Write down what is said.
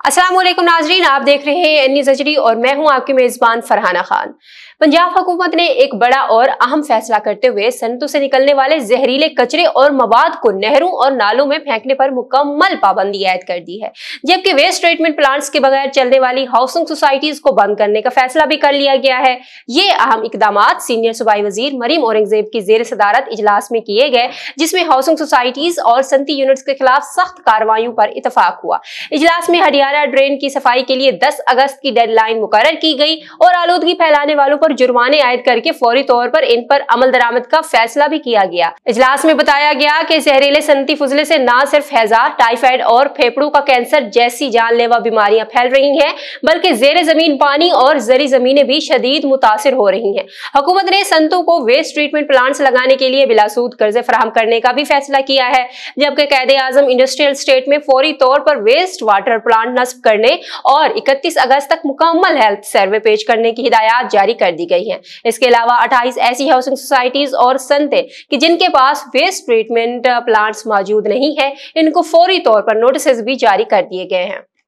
अस्सलाम वालेकुम नाजरीन, आप देख रहे हैं न्यूज़ HD और मैं हूं आपकी मेजबान फरहाना खान। पंजाब हुकूमत ने एक बड़ा और अहम फैसला करते हुए सनतों से निकलने वाले जहरीले कचरे और मवाद को नहरों और नालों में फेंकने पर मुकम्मल पाबंदी आयद कर दी है, जबकि वेस्ट ट्रीटमेंट प्लांट्स के बगैर चलने वाली हाउसिंग सोसाइटीज को बंद करने का फैसला भी कर लिया गया है। ये अहम इकदाम सीनियर सूबाई वजीर मरीम औरंगजेब की जेर सदारत इजलास में किए गए, जिसमें हाउसिंग सोसाइटीज और सनती यूनिट्स के खिलाफ सख्त कार्रवाइयों पर इतफाक हुआ। इजलास में हरियाणा ड्रेन की सफाई के लिए 10 अगस्त की डेडलाइन मुकर्रर की गई और आलूदगी फैलाने वालों पर जुर्माने आयद करके फौरी तौर पर इन पर अमल दरामद का फैसला भी किया गया। इजलास में बताया गया कि जहरीले सनती फुजले से न सिर्फ हैजा, टाइफाइड और फेफड़ों का कैंसर जैसी जानलेवा बीमारियां फैल रही हैं, बल्कि जेर जमीन पानी और जरी जमीनें भी शदीद मुतासिर हो रही हैं। हुकूमत ने सनतों को वेस्ट ट्रीटमेंट प्लांट्स लगाने के लिए बिलासूद कर्जे फराहम करने का भी फैसला किया है, जबकि कायदे आजम इंडस्ट्रियल स्टेट में फौरी तौर पर वेस्ट वाटर प्लांट नस्ब करने और 31 अगस्त तक मुकम्मल हेल्थ सर्वे पेश करने की हिदायत जारी कर दी गई हैं। इसके अलावा 28 ऐसी हाउसिंग सोसाइटीज और सनतें कि जिनके पास वेस्ट ट्रीटमेंट प्लांट्स मौजूद नहीं है, इनको फौरी तौर पर नोटिस भी जारी कर दिए गए हैं।